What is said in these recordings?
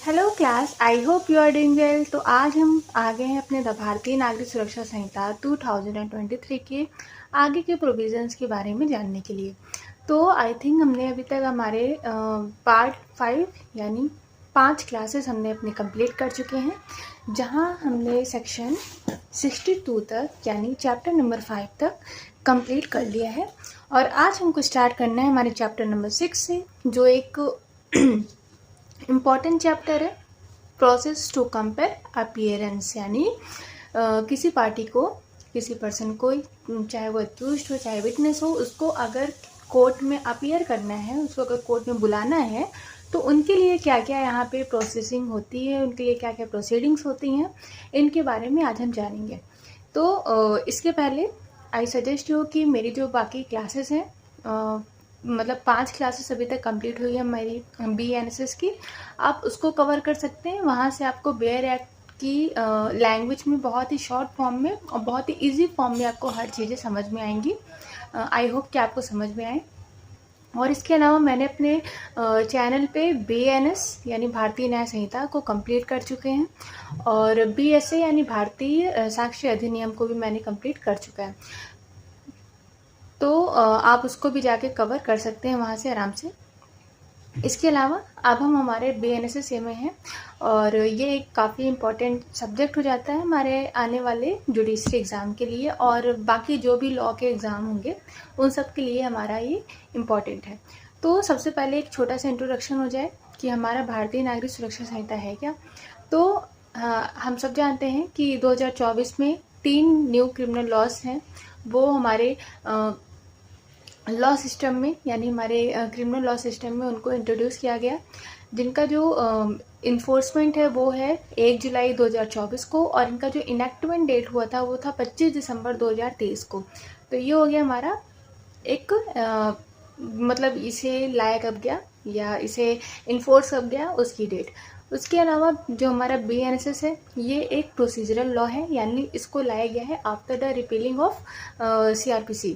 Hello class, I hope you are doing well. तो आज हम आ गए हैं अपने भारतीय नागरिक सुरक्षा संहिता 2023 के आगे के प्रोविजंस के बारे में जानने के लिए। तो आई थिंक हमने अभी तक हमारे पार्ट 5 यानी 5 क्लासेस हमने अपने कंप्लीट कर चुके हैं, जहां हमने सेक्शन 62 तक यानी चैप्टर नंबर 5 तक कंप्लीट कर लिया है। और आज हमको स्टार्ट करना है हमारे चैप्टर नंबर 6 से, जो एक इम्पॉर्टेंट चैप्टर है, प्रोसेस टू कंपेयर अपीयरेंस। यानी किसी पार्टी को, किसी पर्सन को, चाहे वो अक्यूज्ड हो चाहे विटनेस हो, उसको अगर कोर्ट में अपीयर करना है, उसको अगर कोर्ट में बुलाना है, तो उनके लिए क्या क्या यहाँ पे प्रोसेसिंग होती है, उनके लिए क्या क्या प्रोसीडिंग्स होती हैं, इनके बारे में आज हम जानेंगे। तो इसके पहले आई सजेस्ट यू कि मेरी जो बाकी क्लासेस हैं, मतलब 5 क्लासेस अभी तक कंप्लीट हुई है हमारी BNSS की, आप उसको कवर कर सकते हैं। वहाँ से आपको बेयर एक्ट की लैंग्वेज में बहुत ही शॉर्ट फॉर्म में और बहुत ही इजी फॉर्म में आपको हर चीज़ें समझ में आएंगी। आई होप कि आपको समझ में आए। और इसके अलावा मैंने अपने चैनल पे BNS यानी भारतीय न्याय संहिता को कंप्लीट कर चुके हैं, और BSA यानी भारतीय साक्ष्य अधिनियम को भी मैंने कंप्लीट कर चुका है। तो आप उसको भी जाके कवर कर सकते हैं वहाँ से आराम से। इसके अलावा अब हम हमारे BNSS में हैं, और ये एक काफ़ी इम्पॉर्टेंट सब्जेक्ट हो जाता है हमारे आने वाले जुडिशरी एग्ज़ाम के लिए, और बाकी जो भी लॉ के एग्ज़ाम होंगे उन सब के लिए हमारा ये इम्पॉर्टेंट है। तो सबसे पहले एक छोटा सा इंट्रोडक्शन हो जाए कि हमारा भारतीय नागरिक सुरक्षा संहिता है क्या। तो हम सब जानते हैं कि 2024 में 3 न्यू क्रिमिनल लॉज हैं, वो हमारे लॉ सिस्टम में यानी हमारे क्रिमिनल लॉ सिस्टम में उनको इंट्रोड्यूस किया गया, जिनका जो इन्फोर्समेंट है वो है 1 जुलाई 2024 को, और इनका जो इनेक्टमेंट डेट हुआ था वो था 25 दिसंबर 2023 को। तो ये हो गया हमारा एक मतलब इसे लाया कब गया या इसे इन्फोर्स कब गया उसकी डेट। उसके अलावा जो हमारा BNSS है, ये एक प्रोसीजरल लॉ है, यानी इसको लाया गया है after the repealing of CRPC।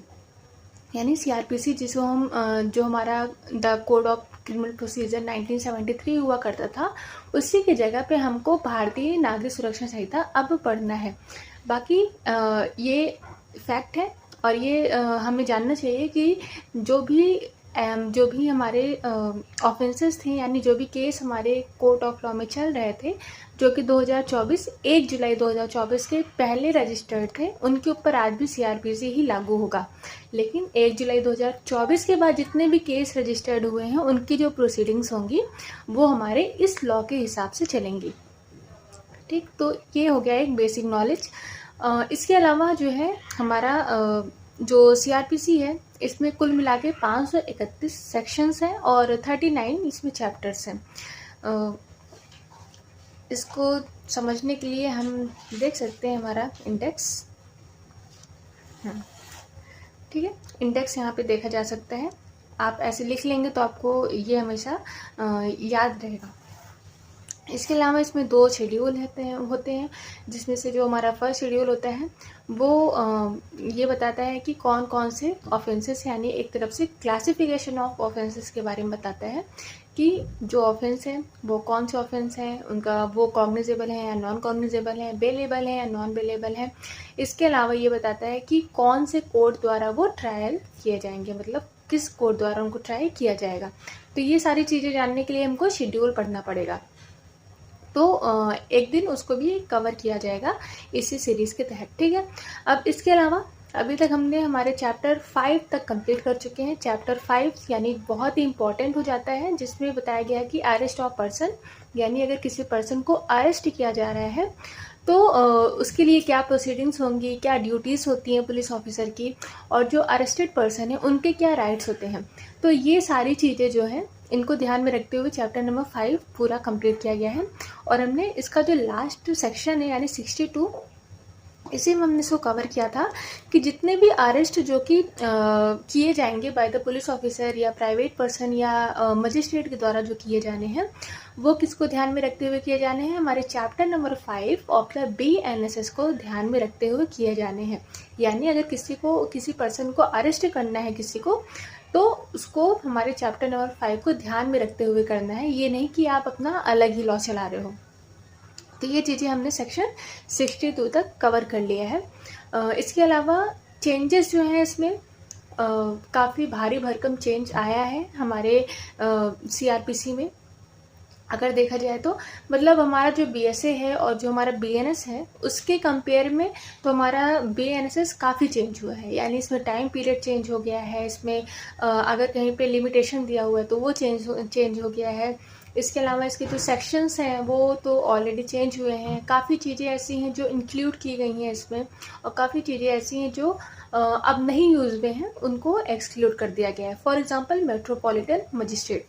यानी CRPC जिसको हम जो हमारा the code of criminal procedure 1973 हुआ करता था, उसी की जगह पे हमको भारतीय नागरिक सुरक्षा संहिता अब पढ़ना है। बाकी ये फैक्ट है, और ये हमें जानना चाहिए कि जो भी हमारे ऑफेंसेस थे, यानी जो भी केस हमारे कोर्ट ऑफ लॉ में चल रहे थे, जो कि 1 जुलाई 2024 के पहले रजिस्टर्ड थे, उनके ऊपर आज भी CRPC ही लागू होगा। लेकिन 1 जुलाई 2024 के बाद जितने भी केस रजिस्टर्ड हुए हैं, उनकी जो प्रोसीडिंग्स होंगी वो हमारे इस लॉ के हिसाब से चलेंगी। ठीक, तो ये हो गया एक बेसिक नॉलेज। इसके अलावा जो है हमारा जो CRPC है, इसमें कुल मिला के 531 सेक्शंस हैं और 39 इसमें चैप्टर्स हैं। इसको समझने के लिए हम देख सकते हैं हमारा इंडेक्स। ठीक है, इंडेक्स यहाँ पे देखा जा सकता है। आप ऐसे लिख लेंगे तो आपको ये हमेशा याद रहेगा। इसके अलावा इसमें 2 शेड्यूल होते हैं, जिसमें से जो हमारा फर्स्ट शेड्यूल होता है वो ये बताता है कि कौन कौन से ऑफेंसेस, यानी एक तरफ से क्लासिफिकेशन ऑफ ऑफेंसेस के बारे में बताता है कि जो ऑफेंस है वो कौन से ऑफेंस हैं, उनका वो कॉग्निजेबल है या नॉन कॉग्निजेबल है, बेलेबल है या नॉन बेलेबल है। इसके अलावा ये बताता है कि कौन से कोर्ट द्वारा वो ट्रायल किए जाएंगे, मतलब किस कोर्ट द्वारा उनको ट्रायल किया जाएगा। तो ये सारी चीज़ें जानने के लिए हमको शेड्यूल पढ़ना पड़ेगा। तो एक दिन उसको भी कवर किया जाएगा इसी सीरीज़ के तहत। ठीक है, अब इसके अलावा अभी तक हमने हमारे चैप्टर 5 तक कंप्लीट कर चुके हैं। चैप्टर 5 यानी बहुत ही इंपॉर्टेंट हो जाता है, जिसमें बताया गया है कि अरेस्ट ऑफ पर्सन, यानी अगर किसी पर्सन को अरेस्ट किया जा रहा है तो उसके लिए क्या प्रोसीडिंग्स होंगी, क्या ड्यूटीज़ होती हैं पुलिस ऑफिसर की, और जो अरेस्टेड पर्सन है उनके क्या राइट्स होते हैं। तो ये सारी चीज़ें जो हैं, इनको ध्यान में रखते हुए चैप्टर नंबर 5 पूरा कंप्लीट किया गया है। और हमने इसका जो लास्ट सेक्शन है यानी 62, इसी में हमने इसको कवर किया था कि जितने भी अरेस्ट जो कि किए जाएंगे बाय द पुलिस ऑफिसर या प्राइवेट पर्सन या मजिस्ट्रेट के द्वारा जो किए जाने हैं, वो किसको ध्यान में रखते हुए किए जाने हैं, हमारे chapter number 5 of the BNSS को ध्यान में रखते हुए किए जाने हैं। यानी अगर किसी पर्सन को अरेस्ट करना है किसी को, तो उसको हमारे चैप्टर नंबर 5 को ध्यान में रखते हुए करना है, ये नहीं कि आप अपना अलग ही लॉ चला रहे हो। तो ये चीज़ें हमने सेक्शन 62 तक कवर कर लिया है। इसके अलावा चेंजेस जो हैं इसमें काफ़ी भारी भरकम चेंज आया है हमारे CRPC में। अगर देखा जाए तो मतलब हमारा जो BSA है और जो हमारा BNS है उसके कंपेयर में तो हमारा BNSS काफ़ी चेंज हुआ है। यानी इसमें टाइम पीरियड चेंज हो गया है, इसमें अगर कहीं पे लिमिटेशन दिया हुआ है तो वो चेंज हो गया है। इसके अलावा इसके जो सेक्शंस हैं वो तो ऑलरेडी चेंज हुए हैं। काफ़ी चीज़ें ऐसी हैं जो इंक्लूड की गई हैं इसमें, और काफ़ी चीज़ें ऐसी हैं जो अब नहीं यूज़ में हैं, उनको एक्सक्लूड कर दिया गया है। फॉर एग्जांपल मेट्रोपॉलिटन मजिस्ट्रेट,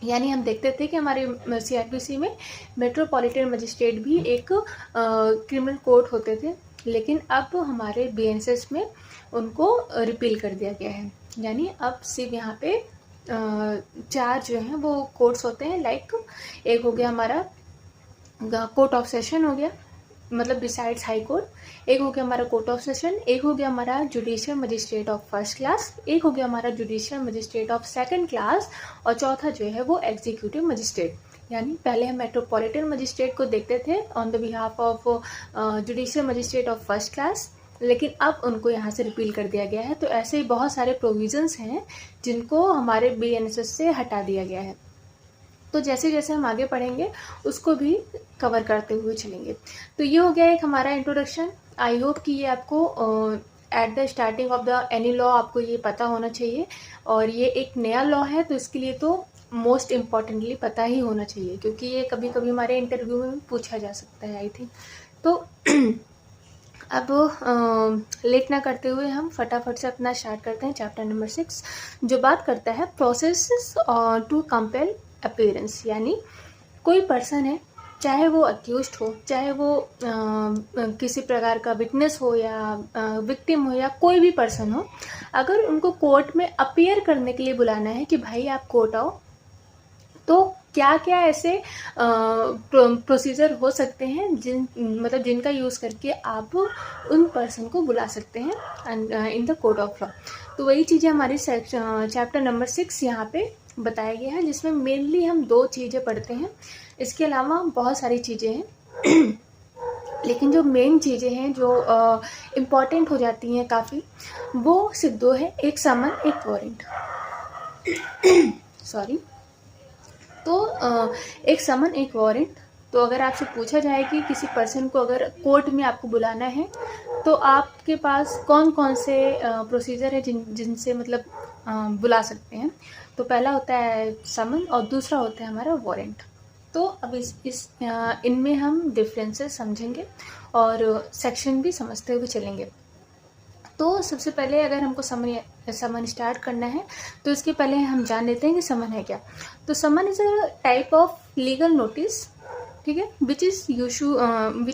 यानी हम देखते थे कि हमारे CRPC में मेट्रोपॉलिटन मजिस्ट्रेट भी एक क्रिमिनल कोर्ट होते थे, लेकिन अब हमारे BNSS में उनको रिपील कर दिया गया है। यानी अब सिर्फ यहाँ पे 4 जो हैं वो कोर्ट्स होते हैं। लाइक एक हो गया हमारा कोर्ट ऑफ सेशन हो गया, मतलब बिसाइड्स हाई कोर्ट, एक हो गया हमारा कोर्ट ऑफ सेशन, एक हो गया हमारा judicial magistrate of first class, एक हो गया हमारा judicial magistrate of second class, और चौथा जो है वो एग्जीक्यूटिव मजिस्ट्रेट। यानी पहले हम मेट्रोपॉलिटन मजिस्ट्रेट को देखते थे on the behalf of judicial magistrate of first class, लेकिन अब उनको यहाँ से रिपील कर दिया गया है। तो ऐसे ही बहुत सारे प्रोविजंस हैं जिनको हमारे BNSS से हटा दिया गया है। तो जैसे जैसे हम आगे पढ़ेंगे उसको भी कवर करते हुए चलेंगे। तो ये हो गया एक हमारा इंट्रोडक्शन। आई होप कि ये आपको at the starting of the any law आपको ये पता होना चाहिए, और ये एक नया लॉ है तो इसके लिए तो मोस्ट इम्पॉर्टेंटली पता ही होना चाहिए, क्योंकि ये कभी कभी हमारे इंटरव्यू में पूछा जा सकता है आई थिंक। तो अब लेट ना करते हुए हम फटाफट से अपना स्टार्ट करते हैं चैप्टर नंबर 6, जो बात करता है प्रोसेस टू कंपेल अपीयरेंस। यानी कोई पर्सन है, चाहे वो अक्यूज्ड हो, चाहे वो किसी प्रकार का विटनेस हो या विक्टिम हो या कोई भी पर्सन हो, अगर उनको कोर्ट में अपीयर करने के लिए बुलाना है कि भाई आप कोर्ट आओ, तो क्या क्या ऐसे प्रोसीजर हो सकते हैं जिनका यूज़ करके आप उन पर्सन को बुला सकते हैं in the court of law. तो वही चीज़ें हमारी चैप्टर नंबर 6 यहाँ पे बताया गया है, जिसमें मेनली हम 2 चीज़ें पढ़ते हैं। इसके अलावा बहुत सारी चीज़ें हैं लेकिन जो मेन चीज़ें हैं जो इम्पॉर्टेंट हो जाती हैं काफ़ी, वो सिर्फ 2 है, एक समन एक वारंट। सॉरी। तो एक समन एक वारंट। तो अगर आपसे पूछा जाए कि किसी पर्सन को अगर कोर्ट में आपको बुलाना है तो आपके पास कौन कौन से प्रोसीजर है जिनसे मतलब बुला सकते हैं, तो पहला होता है समन और दूसरा होता है हमारा वारंट। तो अब इनमें हम डिफरेंसेस समझेंगे और सेक्शन भी समझते हुए चलेंगे। तो सबसे पहले अगर हमको समन स्टार्ट करना है तो इसके पहले हम जान लेते हैं कि समन है क्या। तो someone is a type of legal notice, ठीक है, which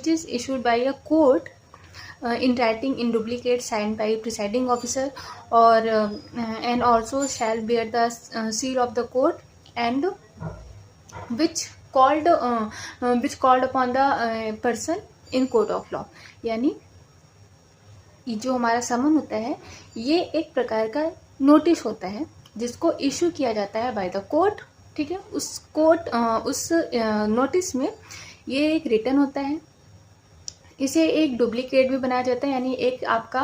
is issued by a court in writing in duplicate signed by presiding officer or and also shall bear the seal of the court and which called upon the person in court of law। यानी जो हमारा समन होता है ये एक प्रकार का notice होता है जिसको इशू किया जाता है बाय द कोर्ट, ठीक है। उस नोटिस में ये एक रिटन होता है, इसे एक डुप्लीकेट भी बनाया जाता है, यानी एक आपका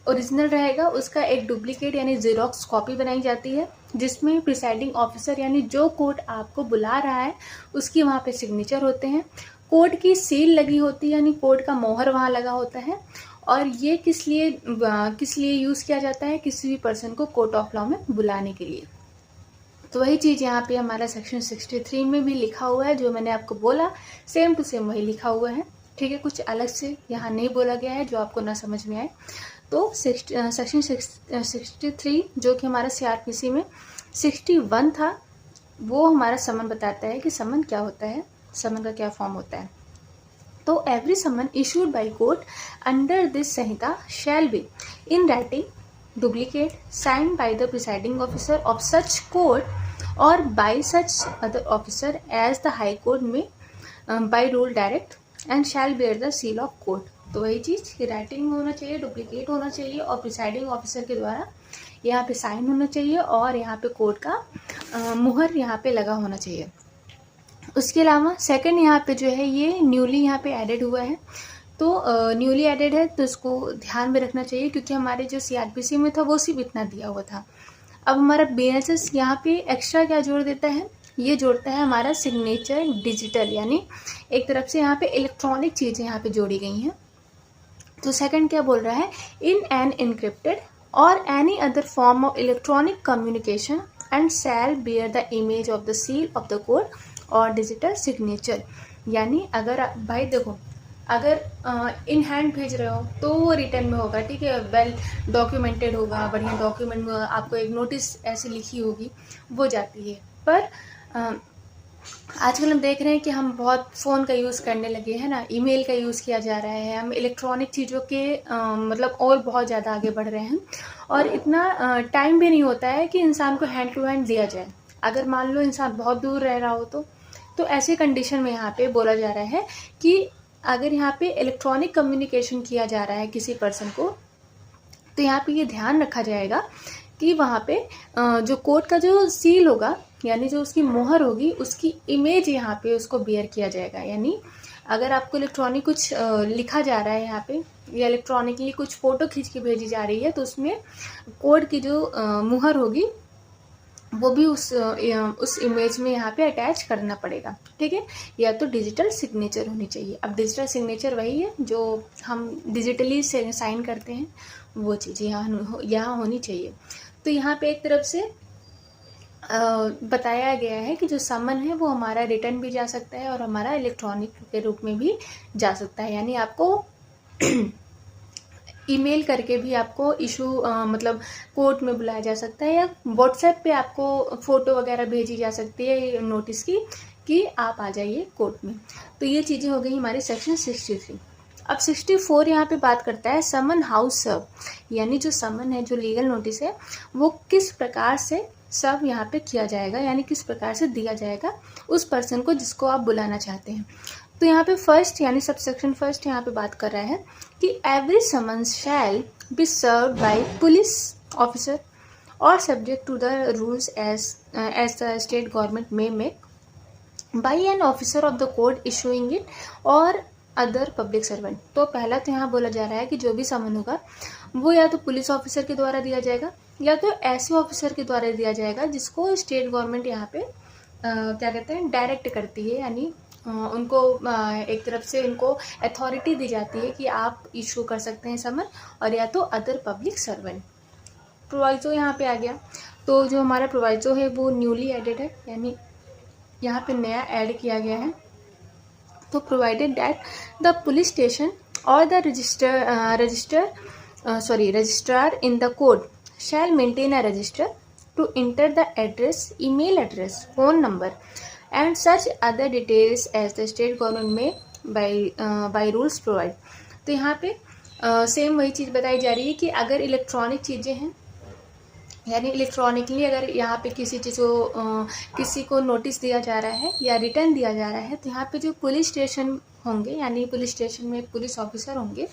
ओरिजिनल रहेगा, उसका एक डुप्लीकेट यानी ज़ेरॉक्स कॉपी बनाई जाती है, जिसमें प्रिसाइडिंग ऑफिसर यानी जो कोर्ट आपको बुला रहा है उसकी वहाँ पे सिग्नेचर होते हैं, कोर्ट की सील लगी होती है यानी कोर्ट का मोहर वहाँ लगा होता है। और ये किस लिए यूज़ किया जाता है, किसी भी पर्सन को कोर्ट ऑफ लॉ में बुलाने के लिए। तो वही चीज़ यहाँ पे हमारा सेक्शन 63 में भी लिखा हुआ है, जो मैंने आपको बोला सेम टू सेम वही लिखा हुआ है, ठीक है। कुछ अलग से यहाँ नहीं बोला गया है जो आपको ना समझ में आए। तो सेक्शन 63 जो कि हमारा CRPC में 61 था, वो हमारा समन बताता है कि समन क्या होता है, समन का क्या फॉर्म होता है। तो every summon issued by court under this संहिता shall be in writing duplicate signed by the presiding officer of such court और by such other officer as the high court may by rule direct and shall bear the seal of court. तो वही चीज़ कि writing होना चाहिए, duplicate होना चाहिए और presiding officer के द्वारा यहाँ पे साइन होना चाहिए और यहाँ पे कोर्ट का मुहर यहाँ पे लगा होना चाहिए। उसके अलावा सेकंड यहाँ पे जो है ये न्यूली यहाँ पे एडेड हुआ है, तो न्यूली एडेड है तो इसको ध्यान में रखना चाहिए, क्योंकि हमारे जो CRPC में था वो सिर्फ इतना दिया हुआ था। अब हमारा BNSS यहाँ पे एक्स्ट्रा क्या जोड़ देता है, ये जोड़ता है हमारा सिग्नेचर डिजिटल, यानी एक तरफ से यहाँ पे इलेक्ट्रॉनिक चीज़ें यहाँ पे जोड़ी गई हैं। तो सेकंड क्या बोल रहा है, in an encrypted or any other form of electronic communication and shall bear the image of the seal of the code or digital signature. यानी अगर भाई देखो, अगर इन हैंड भेज रहे हो तो वो रिटर्न में होगा, ठीक है, वेल डॉक्यूमेंटेड होगा, बढ़िया डॉक्यूमेंट में आपको एक नोटिस ऐसी लिखी होगी वो जाती है। पर आजकल हम देख रहे हैं कि हम बहुत फ़ोन का यूज़ करने लगे हैं ना, ईमेल का यूज़ किया जा रहा है, हम इलेक्ट्रॉनिक चीज़ों के मतलब और बहुत ज़्यादा आगे बढ़ रहे हैं, और इतना टाइम भी नहीं होता है कि इंसान को हैंड टू हैंड दिया जाए। अगर मान लो इंसान बहुत दूर रह रहा हो तो ऐसे कंडीशन में यहाँ पे बोला जा रहा है कि अगर यहाँ पे इलेक्ट्रॉनिक कम्युनिकेशन किया जा रहा है किसी पर्सन को, तो यहाँ पे ये ध्यान रखा जाएगा कि वहाँ पे जो कोर्ट का जो सील होगा, यानी जो उसकी मोहर होगी, उसकी इमेज यहाँ पे उसको बेयर किया जाएगा। यानी अगर आपको इलेक्ट्रॉनिक कुछ लिखा जा रहा है यहाँ पे, या इलेक्ट्रॉनिकली कुछ फ़ोटो खींच के भेजी जा रही है, तो उसमें कोर्ट की जो मुहर होगी वो भी उस इमेज में यहाँ पे अटैच करना पड़ेगा, ठीक है। या तो डिजिटल सिग्नेचर होनी चाहिए। अब डिजिटल सिग्नेचर वही है जो हम डिजिटली साइन करते हैं, वो चीज़ यहाँ होनी चाहिए। तो यहाँ पे एक तरफ से बताया गया है कि जो समन है वो हमारा रिटर्न भी जा सकता है और हमारा इलेक्ट्रॉनिक के रूप में भी जा सकता है। यानी आपको ईमेल करके भी आपको इशू मतलब कोर्ट में बुलाया जा सकता है, या व्हाट्सएप पे आपको फ़ोटो वगैरह भेजी जा सकती है नोटिस की कि आप आ जाइए कोर्ट में। तो ये चीज़ें हो गई हमारी सेक्शन 63। अब 64 यहाँ पे बात करता है समन हाउस सर्व, यानी जो समन है, जो लीगल नोटिस है, वो किस प्रकार से सर्व यहाँ पे किया जाएगा, यानी किस प्रकार से दिया जाएगा उस पर्सन को जिसको आप बुलाना चाहते हैं। तो यहाँ पे फर्स्ट यानी सबसेक्शन फर्स्ट यहाँ पे बात कर रहा है कि every summons shall be served by police officer और subject to the rules as the state government may make by an officer of the court issuing it और अदर पब्लिक सर्वेंट। तो पहला तो यहाँ बोला जा रहा है कि जो भी समन होगा वो या तो पुलिस ऑफिसर के द्वारा दिया जाएगा, या तो ऐसे ऑफिसर के द्वारा दिया जाएगा जिसको स्टेट गवर्नमेंट यहाँ पे क्या कहते हैं, डायरेक्ट करती है, यानी उनको एक तरफ से उनको अथॉरिटी दी जाती है कि आप इशू कर सकते हैं समन, और या तो अदर पब्लिक सर्वेंट। प्रोवाइजो यहाँ पे आ गया, तो जो हमारा प्रोवाइजो है वो न्यूली एडेड है, यानी यहाँ पे नया ऐड किया गया है। तो provided that the police station और the registrar in the code shall maintain a register to enter the address, email address, phone number and such other details as the state government may by rules provide। तो यहाँ पे same वही चीज़ बताई जा रही है कि अगर इलेक्ट्रॉनिक चीज़ें हैं, यानी इलेक्ट्रॉनिकली अगर यहाँ पे किसी चीज़ को किसी को नोटिस दिया जा रहा है या रिटर्न दिया जा रहा है, तो यहाँ पे जो पुलिस स्टेशन होंगे, यानी पुलिस स्टेशन में पुलिस ऑफिसर होंगे,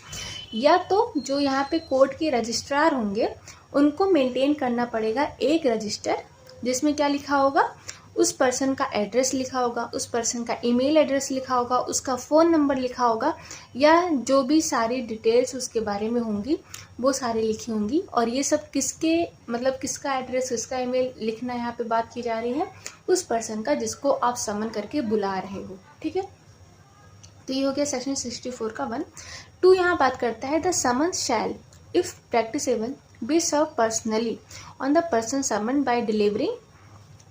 या तो जो यहाँ पे कोर्ट के रजिस्ट्रार होंगे, उनको मेंटेन करना पड़ेगा एक रजिस्टर जिसमें क्या लिखा होगा, उस पर्सन का एड्रेस लिखा होगा, उस पर्सन का ईमेल एड्रेस लिखा होगा, उसका फ़ोन नंबर लिखा होगा, या जो भी सारी डिटेल्स उसके बारे में होंगी वो सारी लिखी होंगी। और ये सब किसके मतलब किसका एड्रेस, किसका ईमेल लिखना यहाँ पे बात की जा रही है, उस पर्सन का जिसको आप समन करके बुला रहे हो, ठीक है। तो ये हो गया सेक्शन 64 का 1। 2 यहाँ बात करता है the summon shall if practicable be serve personally on the person summon by delivering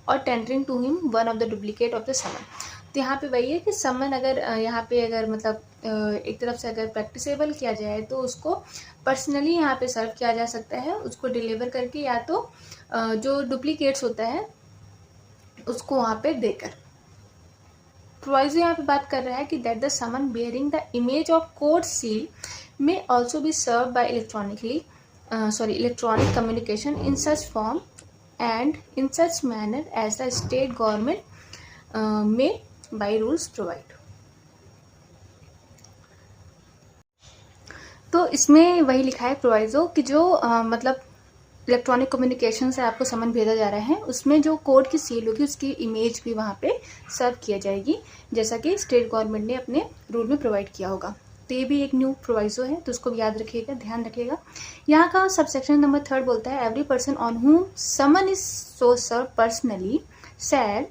और tendering to him one of the duplicate of the summon. तो यहाँ पे वही है कि समन अगर यहाँ पे अगर मतलब एक तरफ से अगर प्रैक्टिसेबल किया जाए तो उसको पर्सनली यहाँ पे सर्व किया जा सकता है, उसको डिलीवर करके, या तो जो डुप्लीकेट्स होता है उसको वहाँ पे देकर। प्रोवाइजो यहाँ पे बात कर रहा है कि that the summon bearing the image of court seal may also be serve by electronic communication in such form and in such manner as the state government may by rules provide। तो इसमें वही लिखा है proviso कि जो मतलब electronic communication से आपको समन भेजा जा रहा है, उसमें जो कोड की सील होगी उसकी इमेज भी वहाँ पे सर्व किया जाएगी, जैसा कि स्टेट गवर्नमेंट ने अपने रूल में प्रोवाइड किया होगा। तो ये भी एक न्यू प्रोवाइजो है, तो उसको भी याद रखिएगा, ध्यान रखिएगा। यहाँ का सबसेक्शन नंबर 3 बोलता है every person on whom summon is so serve personally shall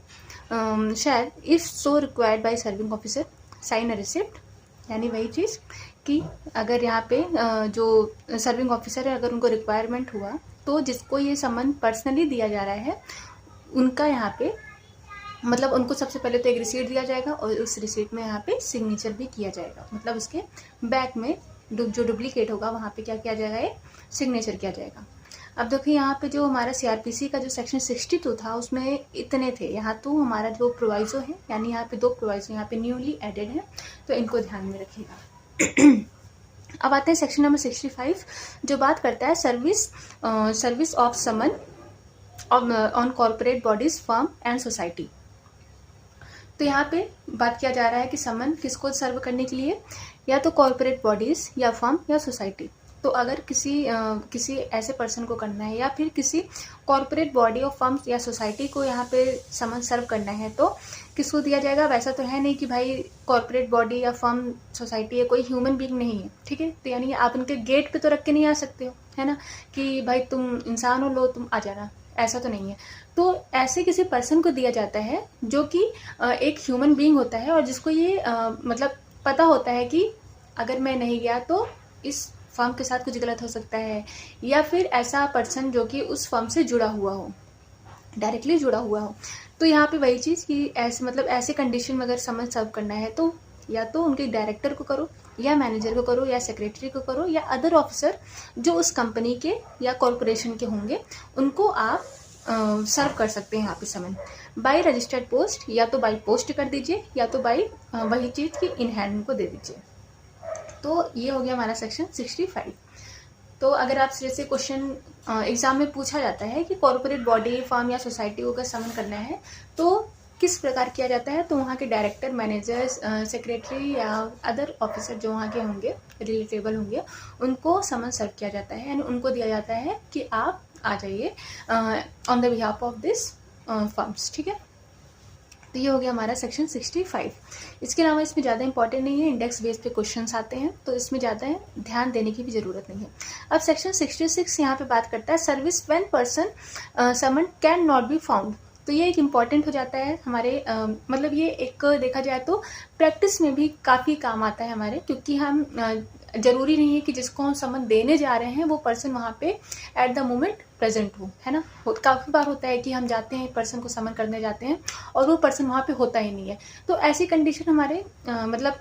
if so required by serving officer sign a receipt. यानी वही चीज़ कि अगर यहाँ पे जो सर्विंग ऑफिसर है अगर उनको रिक्वायरमेंट हुआ तो जिसको ये समन पर्सनली दिया जा रहा है उनका यहाँ पे मतलब उनको सबसे पहले तो एक रिसीट दिया जाएगा और उस रिसीट में यहाँ पे सिग्नेचर भी किया जाएगा, मतलब उसके बैक में जो डुप्लीकेट होगा वहाँ पे क्या किया जाएगा, ये सिग्नेचर किया जाएगा। अब देखिए यहाँ पे जो हमारा सीआरपीसी का जो सेक्शन 62 था उसमें इतने थे, यहाँ तो हमारा जो प्रोवाइजो है यानी यहाँ पे 2 प्रोवाइजो यहाँ पे न्यूली एडेड है, तो इनको ध्यान में रखिएगा। अब आते हैं सेक्शन नंबर 65 जो बात करता है service of summon on corporate bodies firm and society. तो यहाँ पे बात किया जा रहा है कि समन किसको सर्व करने के लिए, या तो कॉर्पोरेट बॉडीज या फर्म या सोसाइटी। तो अगर किसी ऐसे पर्सन को करना है या फिर किसी कॉर्पोरेट बॉडी और फर्म या सोसाइटी को यहाँ पे समन सर्व करना है तो किसको दिया जाएगा। वैसा तो है नहीं कि भाई कॉर्पोरेट बॉडी या फर्म सोसाइटी है, कोई ह्यूमन बीइंग नहीं है, ठीक है। तो यानी आप उनके गेट पे तो रख के नहीं आ सकते हो, है ना, कि भाई तुम इंसान हो, लो तुम आ जाना, ऐसा तो नहीं है। तो ऐसे किसी पर्सन को दिया जाता है जो कि एक ह्यूमन बीइंग होता है और जिसको ये मतलब पता होता है कि अगर मैं नहीं गया तो इस फर्म के साथ कुछ गलत हो सकता है, या फिर ऐसा पर्सन जो कि उस फर्म से जुड़ा हुआ हो, डायरेक्टली जुड़ा हुआ हो। तो यहाँ पे वही चीज़ कि ऐसे मतलब ऐसे कंडीशन में अगर समन सर्व करना है तो या तो उनके डायरेक्टर को करो या मैनेजर को करो या सेक्रेटरी को करो या अदर ऑफिसर जो उस कंपनी के या कॉरपोरेशन के होंगे उनको आप सर्व कर सकते हैं यहाँ पे समन बाय रजिस्टर्ड पोस्ट, या तो बाय पोस्ट कर दीजिए या तो बाय वही चीज़ की इन हैंड को दे दीजिए। तो ये हो गया हमारा सेक्शन 65। तो अगर आप से क्वेश्चन एग्जाम में पूछा जाता है कि कॉर्पोरेट बॉडी फर्म या सोसाइटी को अगर समन करना है तो किस प्रकार किया जाता है, तो वहाँ के डायरेक्टर, मैनेजर, सेक्रेटरी या अदर ऑफिसर जो वहाँ के होंगे रिलेटेबल होंगे उनको समन सर्व किया जाता है, यानी उनको दिया जाता है कि आप आ जाइए on the behalf of this firms, ठीक है। तो ये हो गया हमारा सेक्शन 65। इसके अलावा इसमें ज़्यादा इंपॉर्टेंट नहीं है, इंडेक्स बेस पे क्वेश्चंस आते हैं तो इसमें ज़्यादा ध्यान देने की भी ज़रूरत नहीं है। अब सेक्शन 66 यहाँ पे बात करता है service when person someone can not be found. तो ये एक इम्पॉर्टेंट हो जाता है हमारे मतलब ये एक देखा जाए तो प्रैक्टिस में भी काफ़ी काम आता है हमारे, क्योंकि हम ज़रूरी नहीं है कि जिसको हम समन देने जा रहे हैं वो पर्सन वहाँ पे एट द मोमेंट प्रेजेंट हो, है ना। काफ़ी बार होता है कि हम जाते हैं पर्सन को समन करने जाते हैं और वो पर्सन वहाँ पे होता ही नहीं है। तो ऐसी कंडीशन हमारे मतलब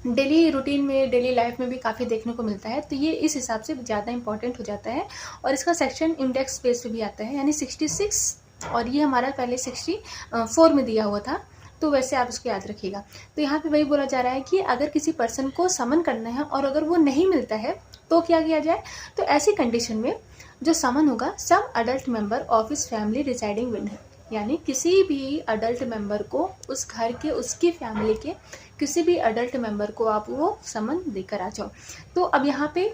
डेली रूटीन में, डेली लाइफ में भी काफ़ी देखने को मिलता है। तो ये इस हिसाब से ज़्यादा इंपॉर्टेंट हो जाता है और इसका सेक्शन इंडेक्स बेस पे भी आता है, यानी 66 और ये हमारा पहले 64 में दिया हुआ था, तो वैसे आप इसको याद रखिएगा। तो यहाँ पे वही बोला जा रहा है कि अगर किसी पर्सन को समन करना है और अगर वो नहीं मिलता है तो क्या किया जाए। तो ऐसी कंडीशन में जो समन होगा some adult member of his family residing with him, यानी किसी भी अडल्ट मेंबर को उस घर के, उसकी फैमिली के किसी भी अडल्ट मेंबर को आप वो समन देकर आ जाओ। तो अब यहाँ पे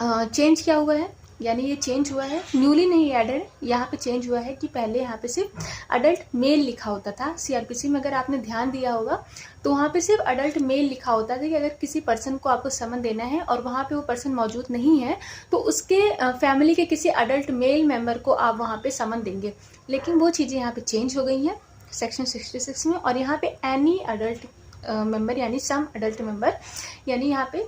चेंज क्या हुआ है, यानी ये चेंज हुआ है, न्यूली नहीं एडेड, यहाँ पे चेंज हुआ है कि पहले यहाँ पे सिर्फ अडल्ट मेल लिखा होता था। सीआरपीसी में अगर आपने ध्यान दिया होगा तो वहाँ पे सिर्फ अडल्ट मेल लिखा होता था कि अगर किसी पर्सन को आपको समन देना है और वहाँ पे वो पर्सन मौजूद नहीं है तो उसके फैमिली के किसी अडल्ट मेल मेंबर को आप वहाँ पे समन देंगे। लेकिन वो चीज़ें यहाँ पे चेंज हो गई हैं सेक्शन 66 में, और यहाँ पे एनी अडल्ट मेंबर यानी सम अडल्ट मेंबर, यानी यहाँ पे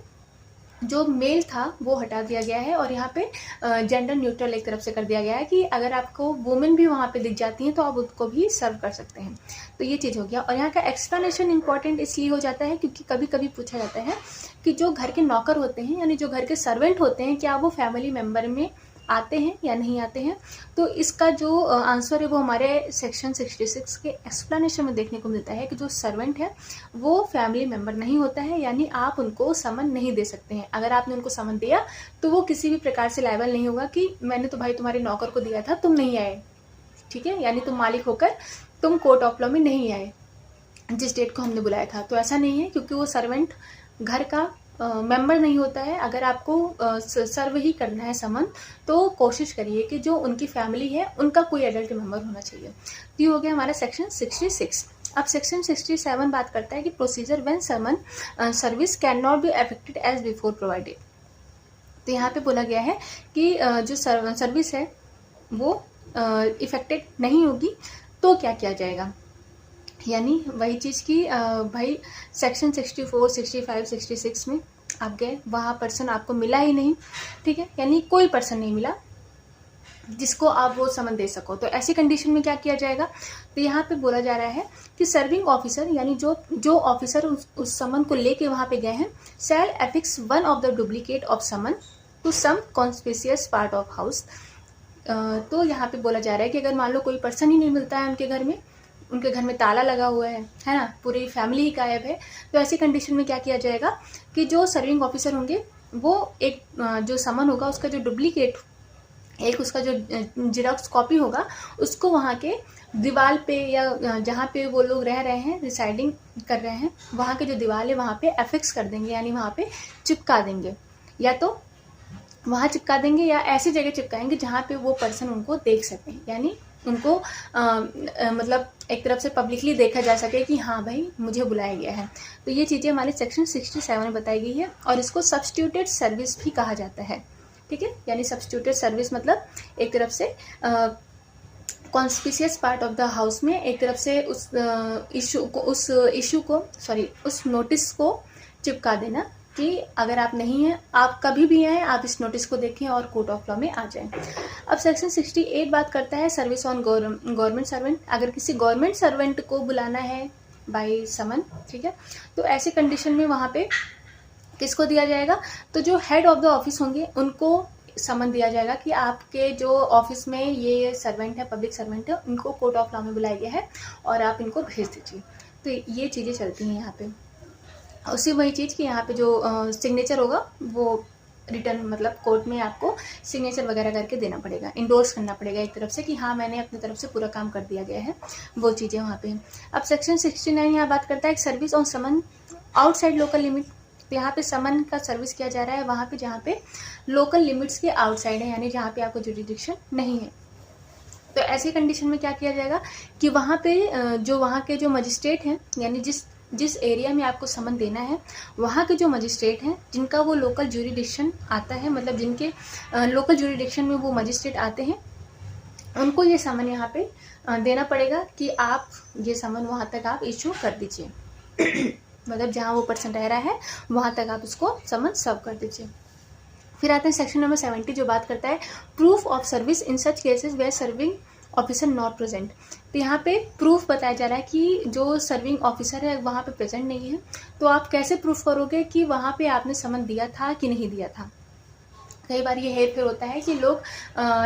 जो मेल था वो हटा दिया गया है और यहाँ पे जेंडर न्यूट्रल एक तरफ से कर दिया गया है कि अगर आपको वुमेन भी वहाँ पे दिख जाती हैं तो आप उसको भी सर्व कर सकते हैं। तो ये चीज़ हो गया। और यहाँ का एक्सप्लेनेशन इंपॉर्टेंट इसलिए हो जाता है क्योंकि कभी कभी पूछा जाता है कि जो घर के नौकर होते हैं यानी जो घर के सर्वेंट होते हैं क्या वो फैमिली मेम्बर में आते हैं या नहीं आते हैं। तो इसका जो आंसर है वो हमारे सेक्शन 66 के एक्सप्लेनेशन में देखने को मिलता है कि जो सर्वेंट है वो फैमिली मेंबर नहीं होता है, यानी आप उनको समन नहीं दे सकते हैं। अगर आपने उनको समन दिया तो वो किसी भी प्रकार से लायबल नहीं होगा कि मैंने तो भाई तुम्हारे नौकर को दिया था, तुम नहीं आए, ठीक है, यानी तुम मालिक होकर तुम कोर्ट ऑफ लॉ में नहीं आए जिस डेट को हमने बुलाया था। तो ऐसा नहीं है, क्योंकि वो सर्वेंट घर का मेंबर नहीं होता है, अगर आपको सर्व ही करना है समन, तो कोशिश करिए कि जो उनकी फैमिली है उनका कोई एडल्ट मेंबर होना चाहिए। तो ये हो गया हमारा सेक्शन 66। अब सेक्शन 67 बात करता है कि procedure when summon service can not be affected as before provided. तो यहाँ पे बोला गया है कि जो सर्विस है वो इफेक्टेड नहीं होगी तो क्या किया जाएगा। यानी वही चीज़ की भाई सेक्शन 64, 65, 66 में आप गए, वहाँ पर्सन आपको मिला ही नहीं, ठीक है, यानी कोई पर्सन नहीं मिला जिसको आप वो समन दे सको, तो ऐसी कंडीशन में क्या किया जाएगा। तो यहाँ पे बोला जा रहा है कि सर्विंग ऑफिसर यानी जो ऑफिसर उस समन को लेके वहाँ पे गए हैं, shall affix one of the duplicate of summon to some conspicuous part of house. तो यहाँ पे बोला जा रहा है कि अगर मान लो कोई पर्सन ही नहीं मिलता है उनके घर में, उनके घर में ताला लगा हुआ है ना, पूरी फैमिली ही गायब है, तो ऐसी कंडीशन में क्या किया जाएगा कि जो सर्विंग ऑफिसर होंगे वो एक जो समन होगा उसका जो डुप्लीकेट, एक उसका जो जेरॉक्स कॉपी होगा उसको वहाँ के दीवार पे या जहाँ पे वो लोग रह रहे हैं, रिसाइडिंग कर रहे हैं, वहाँ के जो दीवार है वहाँ पे एफिक्स कर देंगे, यानी वहाँ पे चिपका देंगे, या तो वहाँ चिपका देंगे या ऐसी जगह चिपकाएंगे जहाँ पे वो पर्सन उनको देख सकें, यानी उनको मतलब एक तरफ से पब्लिकली देखा जा सके कि हाँ भाई मुझे बुलाया गया है। तो ये चीज़ें हमारे सेक्शन 67 में बताई गई है और इसको सब्स्टिट्यूटेड सर्विस भी कहा जाता है, ठीक है। यानी सब्स्टिट्यूटेड सर्विस मतलब एक तरफ से conspicuous part of the house में एक तरफ से उस नोटिस को चिपका देना कि अगर आप नहीं हैं, आप कभी भी आए, आप इस नोटिस को देखें और कोर्ट ऑफ लॉ में आ जाएं। अब सेक्शन 68 बात करता है सर्विस ऑन गवर्नमेंट सर्वेंट। अगर किसी गवर्नमेंट सर्वेंट को बुलाना है बाय समन, ठीक है, तो ऐसे कंडीशन में वहाँ पे किसको दिया जाएगा, तो जो हेड ऑफ द ऑफिस होंगे उनको समन दिया जाएगा कि आपके जो ऑफिस में ये सर्वेंट है, पब्लिक सर्वेंट है, उनको कोर्ट ऑफ लॉ में बुलाया गया है और आप इनको भेज दीजिए। तो ये चीज़ें चलती हैं यहाँ पे। उसी वही चीज़ कि यहाँ पे जो सिग्नेचर होगा वो रिटर्न मतलब कोर्ट में आपको सिग्नेचर वगैरह करके देना पड़ेगा, इंडोर्स करना पड़ेगा एक तरफ से कि हाँ मैंने अपनी तरफ से पूरा काम कर दिया गया है, वो चीज़ें वहाँ पे हैं। अब सेक्शन 69 यहाँ बात करता है service on summon outside local limit. तो यहाँ पे समन का सर्विस किया जा रहा है वहाँ पे जहाँ पे लोकल लिमिट्स के आउटसाइड है, यानी जहाँ पे आपको जुरिडिक्शन नहीं है। तो ऐसी कंडीशन में क्या किया जाएगा कि वहाँ पे जो वहाँ के जो मजिस्ट्रेट हैं, यानी जिस एरिया में आपको समन देना है वहाँ के जो मजिस्ट्रेट हैं जिनका वो लोकल ज्यूरिडिक्शन आता है, मतलब जिनके लोकल ज्यूरिडिक्शन में वो मजिस्ट्रेट आते हैं, उनको ये समन यहाँ पे देना पड़ेगा कि आप ये समन वहाँ तक आप इशू कर दीजिए मतलब जहाँ वो पर्सन रह रहा है वहाँ तक आप उसको समन सर्व कर दीजिए। फिर आते हैं सेक्शन नंबर 70 जो बात करता है proof of service in such cases where serving officer not present. तो यहाँ पे प्रूफ बताया जा रहा है कि जो सर्विंग ऑफिसर है वहाँ पे प्रेजेंट नहीं है, तो आप कैसे प्रूफ करोगे कि वहाँ पे आपने समन दिया था कि नहीं दिया था। कई बार ये हेर फेर होता है कि लोग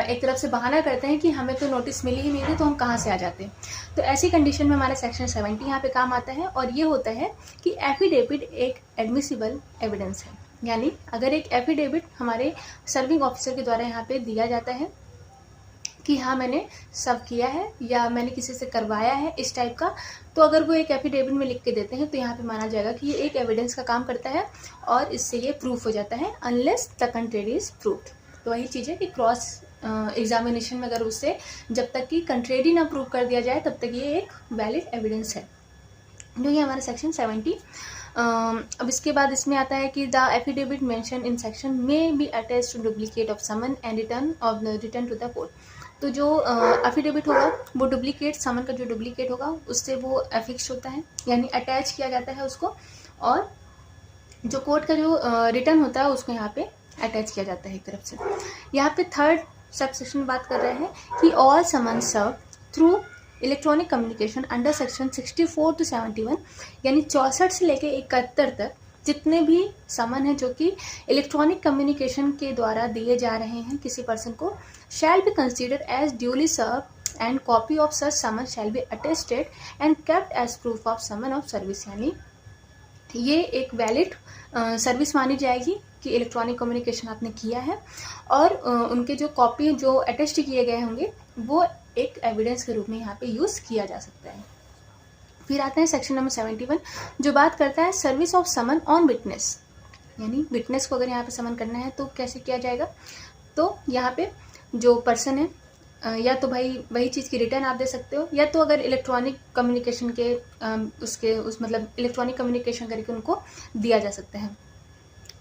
एक तरफ से बहाना करते हैं कि हमें तो नोटिस मिली ही नहीं थी तो हम कहाँ से आ जाते। तो ऐसी कंडीशन में हमारा सेक्शन 70 यहाँ पे काम आता है और ये होता है कि एफिडेविट एक एडमिसिबल एविडेंस है, यानी अगर एक एफिडेविट हमारे सर्विंग ऑफिसर के द्वारा यहाँ पे दिया जाता है कि हाँ मैंने सब किया है या मैंने किसी से करवाया है इस टाइप का, तो अगर वो एक एफिडेविट में लिख के देते हैं तो यहाँ पे माना जाएगा कि ये एक एविडेंस का काम करता है और इससे ये प्रूफ हो जाता है unless the contrary is proved. तो वही चीज़ है कि क्रॉस एग्जामिनेशन में अगर उससे जब तक कि कंट्रेरी ना प्रूव कर दिया जाए तब तक ये एक वैलिड एविडेंस है, जो ये हमारा सेक्शन 70। अब इसके बाद इसमें आता है कि the affidavit mention in section may be attached to duplicate of summon and return to the court. तो जो एफिडेविट होगा वो डुप्लीकेट समन का जो डुप्लीकेट होगा उससे वो एफिक्स होता है, यानी अटैच किया जाता है उसको, और जो कोर्ट का जो रिटर्न होता है उसको यहाँ पे अटैच किया जाता है एक तरफ से। यहाँ पे थर्ड सब सेक्शन में बात कर रहे हैं कि all summon serve through electronic communication under section 64 to 71, यानी 64 से लेके 71 तक जितने भी समन हैं जो कि इलेक्ट्रॉनिक कम्युनिकेशन के द्वारा दिए जा रहे हैं किसी पर्सन को, shall be consider as duly serve and copy of such summon shall be attested and kept as proof of summon of service. यानी ये एक वैलिड सर्विस मानी जाएगी कि इलेक्ट्रॉनिक कम्युनिकेशन आपने किया है और उनके जो कॉपी जो अटेस्ट किए गए होंगे वो एक एविडेंस के रूप में यहाँ पे यूज़ किया जा सकता है। फिर आते हैं सेक्शन नंबर 71 जो बात करता है service of summon on witness. यानी विटनेस को अगर यहाँ पे समन करना है तो कैसे किया जाएगा, तो यहाँ पे जो पर्सन है या तो भाई वही चीज़ की रिटर्न आप दे सकते हो, या तो अगर इलेक्ट्रॉनिक कम्युनिकेशन के उस मतलब इलेक्ट्रॉनिक कम्युनिकेशन करके उनको दिया जा सकता है।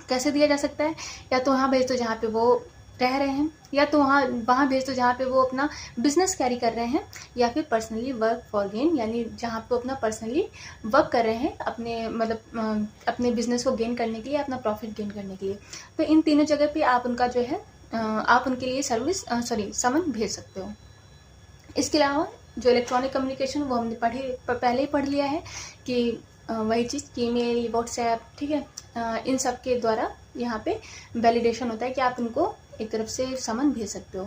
कैसे दिया जा सकता है, या तो वहाँ भेज दो जहाँ पे वो रह रहे हैं, या तो वहाँ भेज दो जहाँ पे वो अपना बिजनेस कैरी कर रहे हैं, या फिर पर्सनली वर्क फॉर गेन, यानी जहाँ पे अपना पर्सनली वर्क कर रहे हैं अपने मतलब अपने बिजनेस को गेन करने के लिए, अपना प्रॉफिट गेन करने के लिए। तो इन तीनों जगह पे आप उनका जो है आप उनके लिए समन भेज सकते हो। इसके अलावा जो इलेक्ट्रॉनिक कम्युनिकेशन वो हमने पहले ही पढ़ लिया है कि वही चीज़ ईमेल, व्हाट्सएप, ठीक है, इन सब के द्वारा यहाँ पे वैलिडेशन होता है कि आप उनको एक तरफ से समन भेज सकते हो।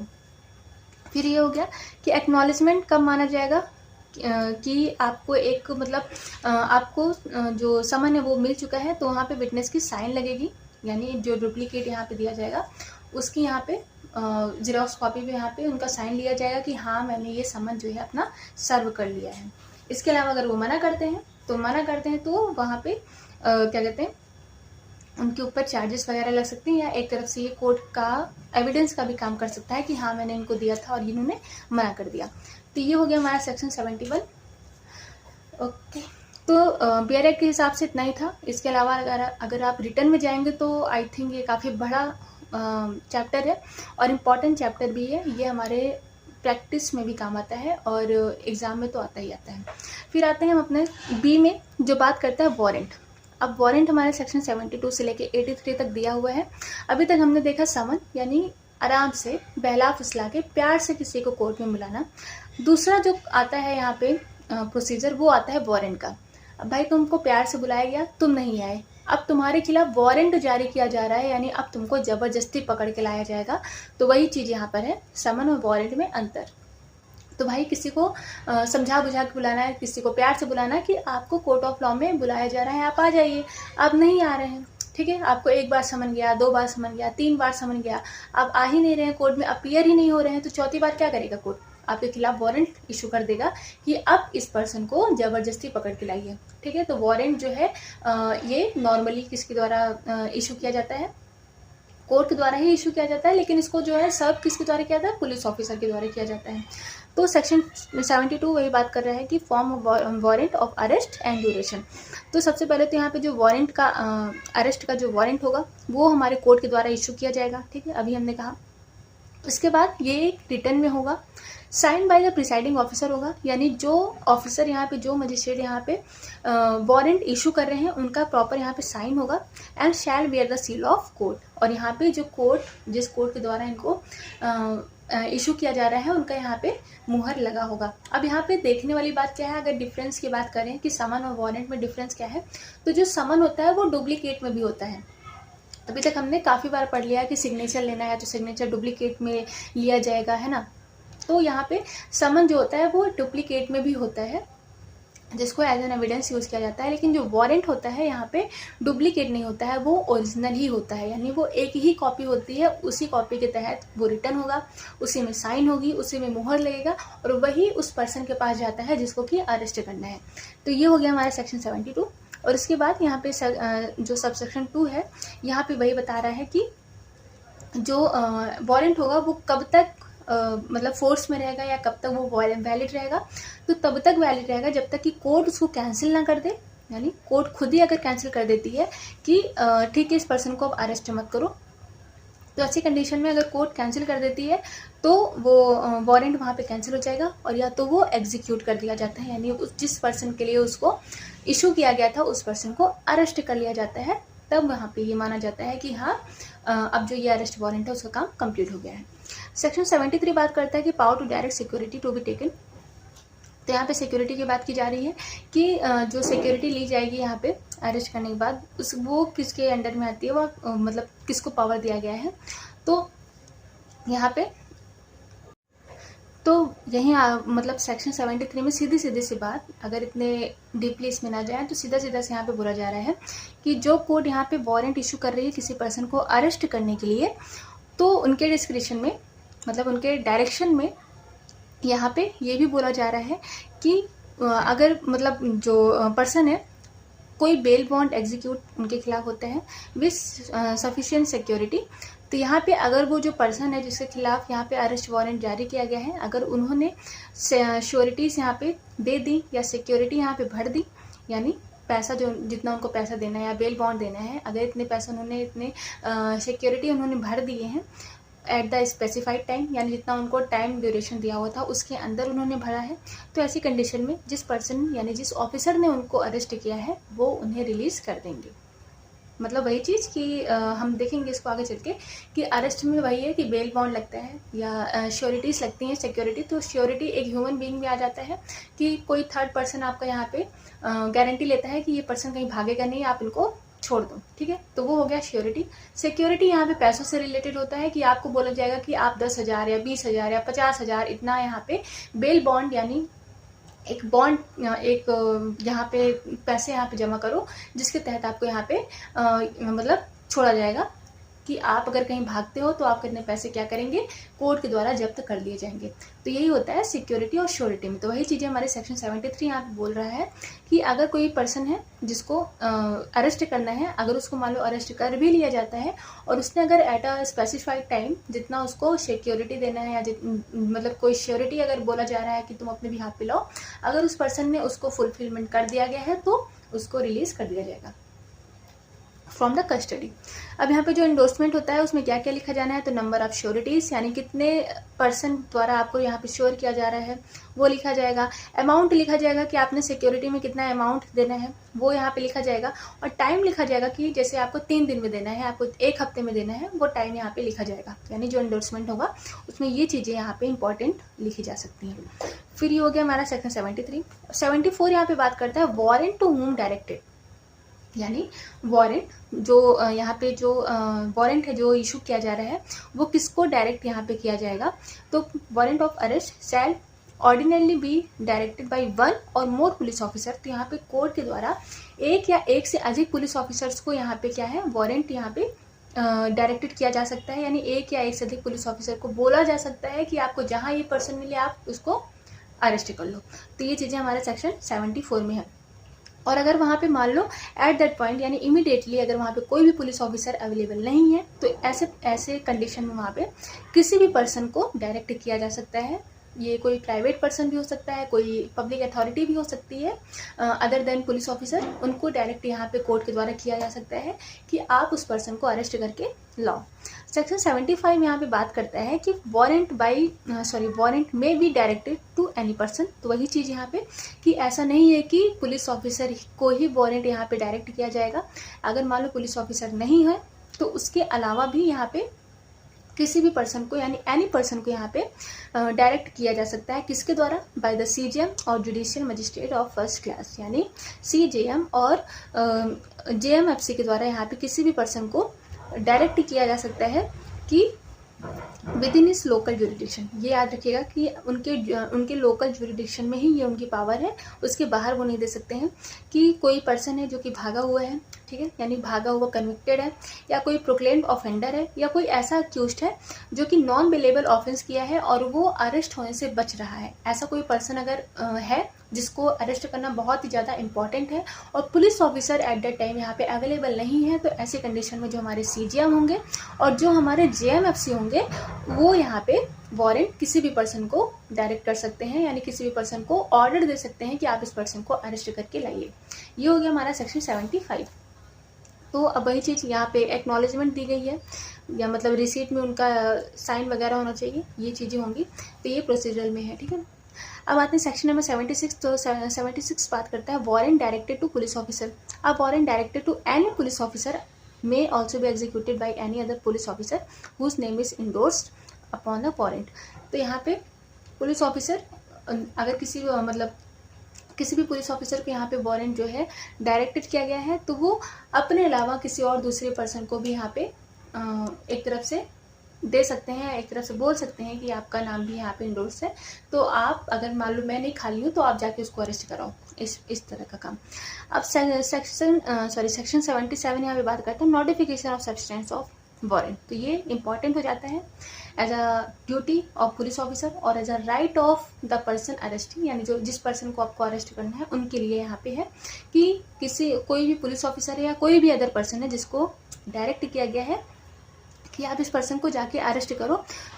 फिर ये हो गया कि एक्नॉलेजमेंट कब माना जाएगा, कि आपको एक मतलब आपको जो समन है वो मिल चुका है, तो वहाँ पे विटनेस की साइन लगेगी, यानी जो डुप्लीकेट यहाँ पे दिया जाएगा उसकी यहाँ पे ज़ेरॉक्स कॉपी भी यहाँ पे उनका साइन लिया जाएगा कि हाँ मैंने ये समन जो है अपना सर्व कर लिया है। इसके अलावा अगर वो मना करते हैं तो वहाँ पे क्या कहते हैं, उनके ऊपर चार्जेस वगैरह लग सकते हैं, या एक तरफ से ये कोर्ट का एविडेंस का भी काम कर सकता है कि हाँ मैंने इनको दिया था और इन्होंने मना कर दिया। तो ये हो गया हमारा सेक्शन 71। ओके, तो बियर एक्ट के हिसाब से इतना ही था। इसके अलावा अगर आप रिटर्न में जाएंगे तो आई थिंक ये काफ़ी बड़ा चैप्टर है और इम्पॉर्टेंट चैप्टर भी है। ये हमारे प्रैक्टिस में भी काम आता है और एग्ज़ाम में तो आता ही आता है। फिर आते हैं हम अपने बी में, जो बात करता है वारंट। अब वारंट हमारे सेक्शन 72 से लेके 83 तक दिया हुआ है। अभी तक हमने देखा समन, यानी आराम से बहला फुसला के प्यार से किसी को कोर्ट में बुलाना। दूसरा जो आता है यहाँ पे प्रोसीजर, वो आता है वारंट का। अब भाई तुमको प्यार से बुलाया गया, तुम नहीं आए, अब तुम्हारे खिलाफ वारंट जारी किया जा रहा है, यानी अब तुमको जबरदस्ती पकड़ के लाया जाएगा। तो वही चीज़ यहाँ पर है, समन और वारंट में अंतर। तो भाई किसी को समझा बुझा के बुलाना है, किसी को प्यार से बुलाना है कि आपको कोर्ट ऑफ लॉ में बुलाया जा रहा है, आप आ जाइए, आप नहीं आ रहे हैं, ठीक है, आपको एक बार समन गया, 2 बार समन गया, 3 बार समन गया, आप आ ही नहीं रहे हैं, कोर्ट में अपीयर ही नहीं हो रहे हैं, तो चौथी बार क्या करेगा कोर्ट, आपके खिलाफ वारंट इशू कर देगा कि अब इस पर्सन को जबरदस्ती पकड़ के लाइए। ठीक है, तो वारंट जो है ये नॉर्मली किसके द्वारा इशू किया जाता है, कोर्ट के द्वारा ही इशू किया जाता है, लेकिन इसको जो है सर्व किसके द्वारा किया जाता है, पुलिस ऑफिसर के द्वारा किया जाता है। तो सेक्शन 72 वही बात कर रहा है कि form warrant of arrest and duration. तो सबसे पहले तो यहाँ पे जो वारंट का अरेस्ट का जो वारंट होगा वो हमारे कोर्ट के द्वारा इशू किया जाएगा, ठीक है, अभी हमने कहा। इसके बाद ये एक रिटर्न में होगा, sign by the presiding officer होगा, यानी जो ऑफिसर यहाँ पे, जो मजिस्ट्रेट यहाँ पे वारंट इशू कर रहे हैं उनका प्रॉपर यहाँ पे साइन होगा। And shall wear the seal of court, और यहाँ पे जो कोर्ट, जिस कोर्ट के द्वारा इनको इशू किया जा रहा है उनका यहाँ पे मुहर लगा होगा। अब यहाँ पे देखने वाली बात क्या है, अगर डिफरेंस की बात करें कि समन और वारंट में डिफरेंस क्या है, तो जो समन होता है वो डुप्लीकेट में भी होता है। अभी तक हमने काफ़ी बार पढ़ लिया है कि सिग्नेचर लेना है तो सिग्नेचर डुप्लीकेट में लिया जाएगा, है ना। तो यहाँ पे समन जो होता है वो डुप्लीकेट में भी होता है, जिसको एज एन एविडेंस यूज़ किया जाता है। लेकिन जो वारंट होता है यहाँ पे डुप्लीकेट नहीं होता है, वो ओरिजिनल ही होता है, यानी वो एक ही कॉपी होती है, उसी कॉपी के तहत वो रिटर्न होगा, उसी में साइन होगी, उसी में मुहर लगेगा और वही उस पर्सन के पास जाता है जिसको कि अरेस्ट करना है। तो ये हो गया हमारा सेक्शन 72। और इसके बाद यहाँ पे जो सबसेक्शन 2 है, यहाँ पे वही बता रहा है कि जो वारंट होगा वो कब तक मतलब फोर्स में रहेगा या कब तक वो वैलिड रहेगा। तो तब तक वैलिड रहेगा जब तक कि कोर्ट उसको कैंसिल ना कर दे, यानी कोर्ट खुद ही अगर कैंसिल कर देती है कि ठीक है इस पर्सन को अब अरेस्ट मत करो, तो ऐसी कंडीशन में अगर कोर्ट कैंसिल कर देती है तो वो वारंट वहाँ पे कैंसिल हो जाएगा और या तो वो एग्जीक्यूट कर दिया जाता है, यानी जिस पर्सन के लिए उसको इशू किया गया था उस पर्सन को अरेस्ट कर लिया जाता है। तब वहाँ पे ये माना जाता है कि हाँ अब जो ये अरेस्ट वारंट है उसका काम कंप्लीट हो गया है। सेक्शन 73 बात करता है कि power to direct security to be taken. तो यहाँ पे सिक्योरिटी की बात की जा रही है कि जो सिक्योरिटी ली जाएगी यहाँ पे अरेस्ट करने के बाद वो किसके अंडर में आती है, वो मतलब किसको पावर दिया गया है। तो यहाँ पे तो यही मतलब सेक्शन 73 में सीधी सी बात, अगर इतने डीपली इसमें ना जाए तो सीधा से यहाँ पे बोला जा रहा है कि जो कोर्ट यहाँ पे वारंट इशू कर रही है किसी पर्सन को अरेस्ट करने के लिए, तो उनके डिस्क्रिप्शन में मतलब उनके डायरेक्शन में यहाँ पे ये भी बोला जा रहा है कि अगर मतलब जो पर्सन है कोई बेल बॉन्ड एग्जीक्यूट उनके खिलाफ होते हैं विथ सफिशिएंट सिक्योरिटी। तो यहाँ पे अगर वो जो पर्सन है जिसके खिलाफ यहाँ पे अरेस्ट वारंट जारी किया गया है, अगर उन्होंने श्योरिटीज़ यहाँ पे दे दी या सिक्योरिटी यहाँ पे भर दी, यानी पैसा जो जितना उनको पैसा देना है या बेल बॉन्ड देना है, अगर इतने पैसे उन्होंने इतने सिक्योरिटी उन्होंने भर दिए हैं एट द स्पेसिफाइड टाइम, यानी जितना उनको टाइम ड्यूरेशन दिया हुआ था उसके अंदर उन्होंने भरा है, तो ऐसी कंडीशन में जिस पर्सन यानी जिस ऑफिसर ने उनको अरेस्ट किया है वो उन्हें रिलीज़ कर देंगे। मतलब वही चीज़ कि हम देखेंगे इसको आगे चल के कि अरेस्ट में वही है कि बेल बॉन्ड लगता है या श्योरिटीज़ लगती हैं, सिक्योरिटी। तो श्योरिटी एक ह्यूमन बीइंग में आ जाता है कि कोई थर्ड पर्सन आपका यहाँ पे गारंटी लेता है कि ये पर्सन कहीं भागेगा नहीं, आप इनको छोड़ दो, ठीक है। तो वो हो गया श्योरिटी। सिक्योरिटी यहाँ पे पैसों से रिलेटेड होता है कि आपको बोला जाएगा कि आप 10,000 या 20,000 या 50,000 इतना यहाँ पे बेल बॉन्ड यानी एक बॉन्ड यहाँ पे पैसे यहाँ पे जमा करो, जिसके तहत आपको यहाँ पे मतलब छोड़ा जाएगा कि आप अगर कहीं भागते हो तो आपके इतने पैसे क्या करेंगे, कोर्ट के द्वारा जब्त कर लिए जाएंगे। तो यही होता है सिक्योरिटी और श्योरिटी में। तो वही चीज़ें हमारे सेक्शन 73 यहाँ पे बोल रहा है कि अगर कोई पर्सन है जिसको अरेस्ट करना है, अगर उसको मान लो अरेस्ट कर भी लिया जाता है और उसने अगर एट अ स्पेसिफाइड टाइम जितना उसको सिक्योरिटी देना है या मतलब कोई श्योरिटी अगर बोला जा रहा है कि तुम अपने बिहाफ पे लाओ, अगर उस पर्सन ने उसको फुलफिलमेंट कर दिया गया है तो उसको रिलीज़ कर दिया जाएगा फ्रॉम द कस्टडी। अब यहाँ पे जो एंडोर्समेंट होता है उसमें क्या क्या लिखा जाना है, तो नंबर ऑफ श्योरिटीज़ यानी कितने पर्सन द्वारा आपको यहाँ पे श्योर किया जा रहा है वो लिखा जाएगा। अमाउंट लिखा जाएगा कि आपने सिक्योरिटी में कितना अमाउंट देना है वो यहाँ पे लिखा जाएगा। और टाइम लिखा जाएगा कि जैसे आपको 3 दिन में देना है, आपको 1 हफ्ते में देना है, वो टाइम यहाँ पे लिखा जाएगा। यानी जो एंडोर्समेंट होगा उसमें ये चीज़ें यहाँ पे इंपॉर्टेंट लिखी जा सकती हैं। फिर ये हो गया हमारा सेक्शन 73। 74 यहाँ पे बात करता है वारंट टू होम डायरेक्टेड, यानी वारंट जो यहाँ पे जो वारंट है जो इशू किया जा रहा है वो किसको डायरेक्ट यहाँ पे किया जाएगा। तो warrant of arrest shall ordinarily be directed by 1 or more police officer. तो यहाँ पे कोर्ट के द्वारा एक या एक से अधिक पुलिस ऑफिसर्स को यहाँ पे क्या है, वारंट यहाँ पे डायरेक्टेड किया जा सकता है, यानी एक या एक से अधिक पुलिस ऑफिसर को बोला जा सकता है कि आपको जहाँ ये पर्सन मिले आप उसको अरेस्ट कर लो। तो ये चीज़ें हमारे सेक्शन 74 में है। और अगर वहाँ पे मान लो एट दैट पॉइंट यानी इमीडिएटली अगर वहाँ पे कोई भी पुलिस ऑफिसर अवेलेबल नहीं है तो ऐसे कंडीशन में वहाँ पे किसी भी पर्सन को डायरेक्ट किया जा सकता है। ये कोई प्राइवेट पर्सन भी हो सकता है, कोई पब्लिक अथॉरिटी भी हो सकती है अदर देन पुलिस ऑफिसर, उनको डायरेक्ट यहाँ पे कोर्ट के द्वारा किया जा सकता है कि आप उस पर्सन को अरेस्ट करके लाओ। सेक्शन 75 यहाँ पे बात करता है कि वारंट में be directed to any person. तो वही चीज़ यहाँ पे कि ऐसा नहीं है कि पुलिस ऑफिसर को ही वारंट यहाँ पे डायरेक्ट किया जाएगा। अगर मान लो पुलिस ऑफिसर नहीं है तो उसके अलावा भी यहाँ पे किसी भी पर्सन को यानी एनी पर्सन को यहाँ पे डायरेक्ट किया जा सकता है। किसके द्वारा, बाय द सीजेएम और judicial magistrate of first class, यानी सीजेएम और जेएमएफसी के द्वारा यहाँ पे किसी भी पर्सन को डायरेक्ट किया जा सकता है कि विद इन इस लोकल जुरिडिक्शन। ये याद रखिएगा कि उनके लोकल जुरिडिक्शन में ही ये उनकी पावर है, उसके बाहर वो नहीं दे सकते हैं। कि कोई पर्सन है जो कि भागा हुआ है, ठीक है, यानी भागा हुआ कन्विक्टेड है, या कोई प्रोक्लेम्ड ऑफेंडर है, या कोई ऐसा अक्यूज्ड है जो कि नॉन बेलेबल ऑफेंस किया है और वो अरेस्ट होने से बच रहा है, ऐसा कोई पर्सन अगर है जिसको अरेस्ट करना बहुत ही ज़्यादा इंपॉर्टेंट है और police officer at that time यहाँ पे अवेलेबल नहीं है, तो ऐसी कंडीशन में जो हमारे सीजीएम होंगे और जो हमारे जेएमएफसी होंगे वो यहाँ पे वारंट किसी भी पर्सन को डायरेक्ट कर सकते हैं, यानी किसी भी पर्सन को ऑर्डर दे सकते हैं कि आप इस पर्सन को अरेस्ट करके लाइए। ये हो गया हमारा सेक्शन 75। तो अब वही चीज़ यहाँ पे एक्नॉलेजमेंट दी गई है या मतलब रिसीट में उनका साइन वगैरह होना चाहिए, ये चीज़ें होंगी। तो ये प्रोसीजरल में है, ठीक है। अब आते हैं सेक्शन नंबर 76। तो 76 बात करता है warrant directed to police officer. अब warrant directed to any police officer may also be executed by any other police officer whose name is endorsed upon the warrant। तो यहाँ पे पुलिस ऑफिसर अगर किसी भी पुलिस ऑफिसर को यहाँ पे वारंट जो है डायरेक्टेड किया गया है तो वो अपने अलावा किसी और दूसरे पर्सन को भी यहाँ पे एक तरफ से दे सकते हैं, एक तरफ से बोल सकते हैं कि आपका नाम भी यहाँ पे इंडोर्स है, तो आप अगर मान लो मैं नहीं खाली हूँ तो आप जाके उसको अरेस्ट कराओ, इस तरह का काम। अब सेक्शन 77 यहाँ पे बात करते हैं notification of substance of warrant. तो ये इंपॉर्टेंट हो जाता है as a duty of police officer और as a right of the person arresting, यानी जो जिस पर्सन को आपको अरेस्ट करना है उनके लिए यहाँ पे है कि कोई भी पुलिस ऑफिसर है या कोई भी अदर पर्सन है जिसको डायरेक्ट किया गया है कि आप इस पर्सन को जाके अरेस्ट करो,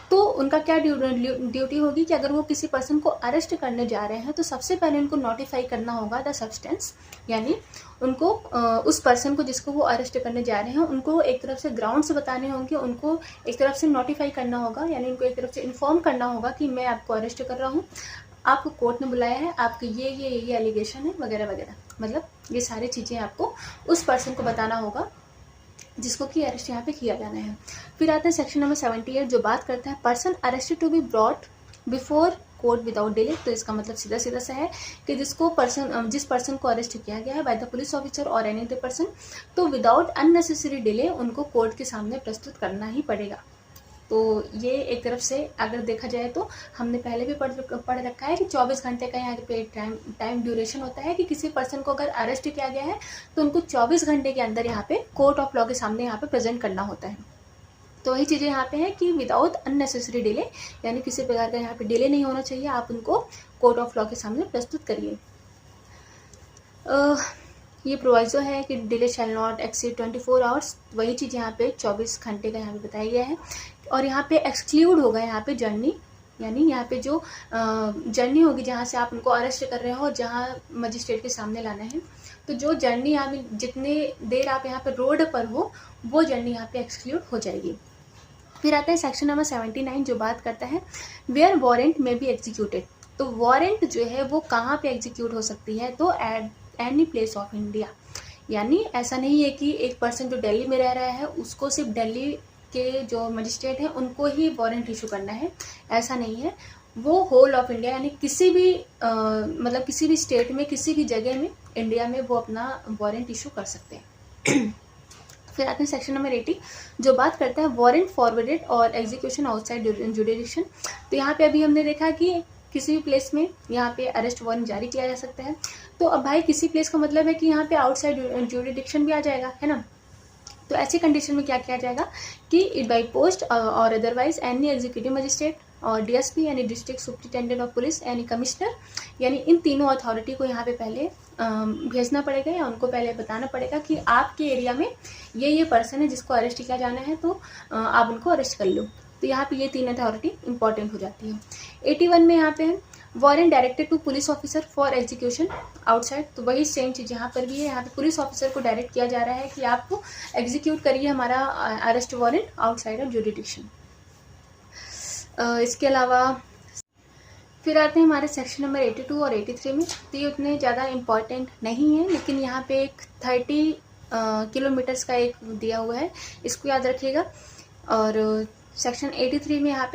तो उनका क्या ड्यूटी होगी कि अगर वो किसी पर्सन को अरेस्ट करने जा रहे हैं तो सबसे पहले उनको नोटिफाई करना होगा द सब्सटेंस, यानी उनको उस पर्सन को जिसको वो अरेस्ट करने जा रहे हैं उनको एक तरफ से ग्राउंड्स बताने होंगे, उनको एक तरफ से नोटिफाई करना होगा, यानी उनको एक तरफ से इन्फॉर्म करना होगा कि मैं आपको अरेस्ट कर रहा हूँ, आपको कोर्ट ने बुलाया है, आपके ये एलिगेशन है वगैरह वगैरह। मतलब ये सारी चीज़ें आपको उस पर्सन को बताना होगा जिसको कि अरेस्ट यहाँ पे किया जाना है। फिर आता है सेक्शन नंबर 78 जो बात करता है person arrested to be brought before court without delay. तो इसका मतलब सीधा सीधा सा है कि जिस पर्सन को अरेस्ट किया गया है बाय द पुलिस ऑफिसर और एनी अदर पर्सन, तो विदाउट अननेसेसरी डिले उनको कोर्ट के सामने प्रस्तुत करना ही पड़ेगा। तो ये एक तरफ से अगर देखा जाए तो हमने पहले भी पढ़ रखा है कि 24 घंटे का यहाँ पे टाइम ड्यूरेशन होता है कि किसी पर्सन को अगर अरेस्ट किया गया है तो उनको 24 घंटे के अंदर यहाँ पे कोर्ट ऑफ लॉ के सामने यहाँ पे प्रेजेंट करना होता है। तो वही चीज़ें यहाँ पे है कि विदाउट अननेसेसरी डिले, यानी किसी प्रकार का यहाँ पे डिले नहीं होना चाहिए, आप उनको कोर्ट ऑफ लॉ के सामने प्रस्तुत करिए। ये प्रोवाइजो है कि delay shall not exceed 24 hours, वही चीज़ यहाँ पे 24 घंटे का यहाँ पे बताया गया है। और यहाँ पे एक्सक्लूड होगा यहाँ पे जर्नी, यानी यहाँ पे जो जर्नी होगी जहाँ से आप उनको अरेस्ट कर रहे हो, जहाँ मजिस्ट्रेट के सामने लाना है, तो जो जर्नी यहाँ पे जितने देर आप यहाँ पे रोड पर हो वो जर्नी यहाँ पे एक्सक्लूड हो जाएगी। फिर आता है सेक्शन नंबर 79 जो बात करता है वेयर वारंट में बी एग्जीक्यूटेड। तो वारंट जो है वो कहाँ पे एग्जीक्यूट हो सकती है, तो at any place of India, यानी ऐसा नहीं है कि एक पर्सन जो दिल्ली में रह रहा है उसको सिर्फ दिल्ली के जो मजिस्ट्रेट हैं उनको ही वारंट इशू करना है, ऐसा नहीं है। वो होल ऑफ इंडिया यानी किसी भी मतलब किसी भी स्टेट में किसी भी जगह में इंडिया में वो अपना वारंट इशू कर सकते हैं। फिर आते हैं सेक्शन नंबर 80 जो बात करता है वारंट फॉरवर्डेड और एग्जीक्यूशन आउटसाइड जुडिक्शन। तो यहाँ पे अभी हमने देखा कि किसी भी प्लेस में यहाँ पे अरेस्ट वारंट जारी किया जा सकता है। तो अब भाई किसी प्लेस का मतलब है कि यहाँ पे आउटसाइड जुडिक्शन भी आ जाएगा, है ना। तो ऐसी कंडीशन में क्या किया जाएगा कि इट बाई पोस्ट और अदरवाइज एनी एग्जीक्यूटिव मजिस्ट्रेट और डीएसपी यानी डिस्ट्रिक्ट सुप्रिटेंडेंट ऑफ पुलिस यानी कमिश्नर, यानी इन तीनों अथॉरिटी को यहाँ पे पहले भेजना पड़ेगा या उनको पहले बताना पड़ेगा कि आपके एरिया में ये पर्सन है जिसको अरेस्ट किया जाना है, तो आप उनको अरेस्ट कर लो। तो यहाँ पे ये तीन अथॉरिटी इंपॉर्टेंट हो जाती है। 81 में यहाँ पे है warrant directed to police officer for execution outside. तो वही सेम चीज़ यहाँ पर भी है, यहाँ पे पुलिस ऑफिसर को डायरेक्ट किया जा रहा है कि आप एग्जीक्यूट करिए हमारा अरेस्ट वारंट आउटसाइड ऑफ जुडिक्शन। इसके अलावा फिर आते हैं हमारे सेक्शन नंबर 82 और 83 में। तो ये उतने ज़्यादा इम्पॉर्टेंट नहीं है, लेकिन यहाँ पे एक 30 किलोमीटर्स का एक दिया हुआ है, इसको याद रखिएगा। और सेक्शन 83 में यहाँ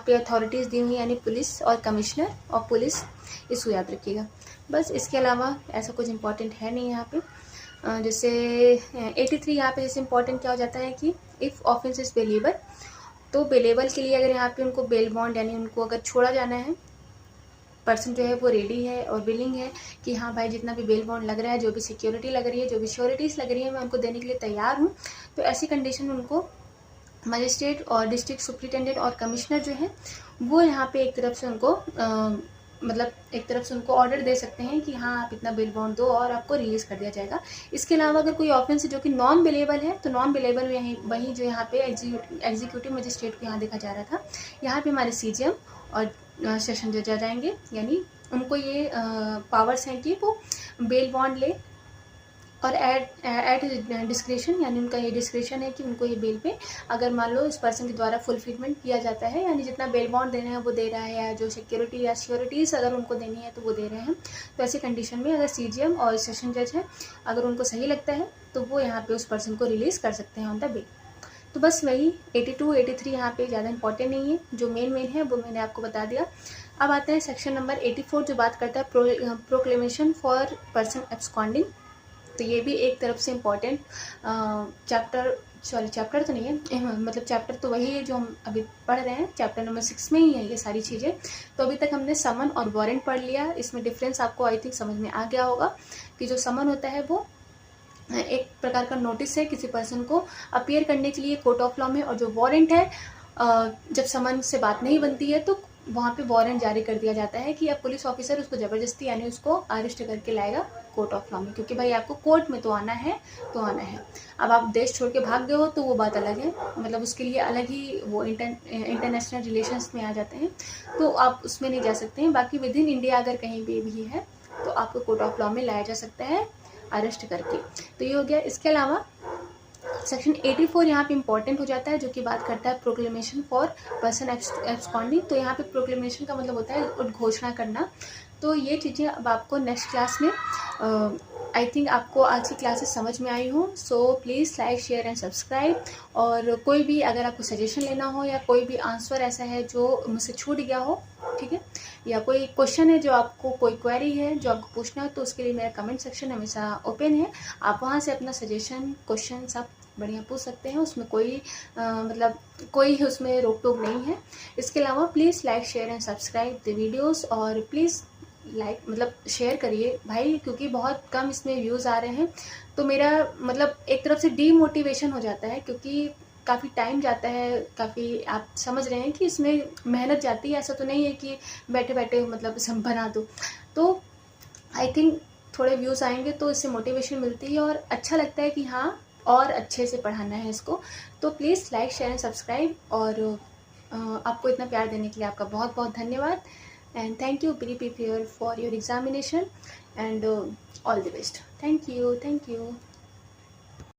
पे अथॉरिटीज़ दी हुई यानी पुलिस और कमिश्नर और पुलिस, इसको याद रखिएगा। बस इसके अलावा ऐसा कुछ इम्पॉर्टेंट है नहीं यहाँ पे। जैसे 83 यहाँ पे जैसे इम्पॉर्टेंट क्या हो जाता है कि इफ़ ऑफेंस इज बेलेबल, तो बेलेबल के लिए अगर यहाँ पे उनको बेल बॉन्ड यानी उनको अगर छोड़ा जाना है, पर्सन जो है वो रेडी है और विलिंग है कि हाँ भाई जितना भी बेल बॉन्ड लग रहा है, जो भी सिक्योरिटी लग रही है, जो भी श्योरिटीज़ लग रही है, मैं उनको देने के लिए तैयार हूँ। तो ऐसी कंडीशन में उनको मजिस्ट्रेट और डिस्ट्रिक्ट सुप्रिटेंडेंट और कमिश्नर जो है वो यहाँ पे एक तरफ से उनको ऑर्डर दे सकते हैं कि हाँ आप इतना बेल बॉन्ड दो और आपको रिलीज़ कर दिया जाएगा। इसके अलावा अगर कोई ऑफेंस जो कि नॉन बेलेबल है, तो नॉन बेलेबल में वही जो यहाँ पे एग्जीक्यूटिव मजिस्ट्रेट को यहाँ देखा जा रहा था, यहाँ पे हमारे सीजीएम और सेशन जज आ जाएंगे, यानी उनको ये पावर्स हैं कि वो बेल बॉन्ड ले और एट डिस्क्रिप्शन, यानी उनका ये डिस्क्रिप्शन है कि उनको ये बेल पे अगर मान लो इस पर्सन के द्वारा फुलफिलमेंट किया जाता है, यानी जितना बेल बॉन्ड देना है वो दे रहा है, या जो सिक्योरिटी या श्योरिटीज़ अगर उनको देनी है तो वो दे रहे हैं। तो ऐसी कंडीशन में अगर सीजीएम और सेशन जज है अगर उनको सही लगता है तो वो यहाँ पे उस पर्सन को रिलीज़ कर सकते हैं ऑन द बेल। तो बस वही 82, 83 यहाँ पे ज़्यादा इंपॉर्टेंट नहीं है, जो मेन है वो मैंने आपको बता दिया। अब आता है सेक्शन नंबर 84 जो बात करता है प्रोक्लेमेशन फॉर पर्सन एब्सकॉन्डिंग। तो ये भी एक तरफ से इम्पॉर्टेंट चैप्टर तो नहीं है, मतलब चैप्टर तो वही है जो हम अभी पढ़ रहे हैं, चैप्टर नंबर 6 में ही है ये सारी चीज़ें। तो अभी तक हमने समन और वारंट पढ़ लिया, इसमें डिफरेंस आपको आई थिंक समझ में आ गया होगा कि जो समन होता है वो एक प्रकार का नोटिस है किसी पर्सन को अपीयर करने के लिए कोर्ट ऑफ लॉ में। और जो वारंट है, जब समन से बात नहीं बनती है तो वहाँ पे वारंट जारी कर दिया जाता है कि अब पुलिस ऑफिसर उसको ज़बरदस्ती यानी उसको अरेस्ट करके लाएगा कोर्ट ऑफ लॉ में, क्योंकि भाई आपको कोर्ट में तो आना है तो आना है। अब आप देश छोड़ के भाग गए हो तो वो बात अलग है, मतलब उसके लिए अलग ही वो इंटरनेशनल रिलेशंस में आ जाते हैं, तो आप उसमें नहीं जा सकते हैं। बाकी विद इन इंडिया अगर कहीं भी है तो आपको कोर्ट ऑफ लॉ में लाया जा सकता है अरेस्ट करके। तो ये हो गया। इसके अलावा सेक्शन 84 यहाँ पे इंपॉर्टेंट हो जाता है, जो कि बात करता है प्रोक्लेमेशन फॉर पर्सन एब्सकॉन्डिंग। तो यहाँ पे प्रोक्लेमेशन का मतलब होता है उद्घोषणा करना। तो ये चीज़ें अब आपको नेक्स्ट क्लास में, आई थिंक आपको आज की क्लासेस समझ में आई हो। So please like share and subscribe. और कोई भी अगर आपको सजेशन लेना हो या कोई भी आंसर ऐसा है जो मुझसे छूट गया हो, ठीक है, या कोई क्वेश्चन है जो आपको, कोई क्वेरी है जो आपको पूछना है, तो उसके लिए मेरा कमेंट सेक्शन हमेशा ओपन है। आप वहाँ से अपना सजेशन, क्वेश्चन सब बढ़िया पूछ सकते हैं, उसमें कोई मतलब कोई उसमें रोक टोक नहीं है। इसके अलावा please like share and subscribe the videos, और प्लीज़ लाइक मतलब शेयर करिए भाई, क्योंकि बहुत कम इसमें व्यूज़ आ रहे हैं। तो मेरा मतलब एक तरफ से डीमोटिवेशन हो जाता है, क्योंकि काफ़ी टाइम जाता है, काफ़ी आप समझ रहे हैं कि इसमें मेहनत जाती है। ऐसा तो नहीं है कि बैठे बैठे मतलब सब बना दो। तो आई थिंक थोड़े व्यूज़ आएंगे तो इससे मोटिवेशन मिलती है और अच्छा लगता है कि हाँ और अच्छे से पढ़ाना है इसको। तो please like share and subscribe. और आपको इतना प्यार देने के लिए आपका बहुत बहुत धन्यवाद। And thank you, be prepare for your examination and all the best. Thank you.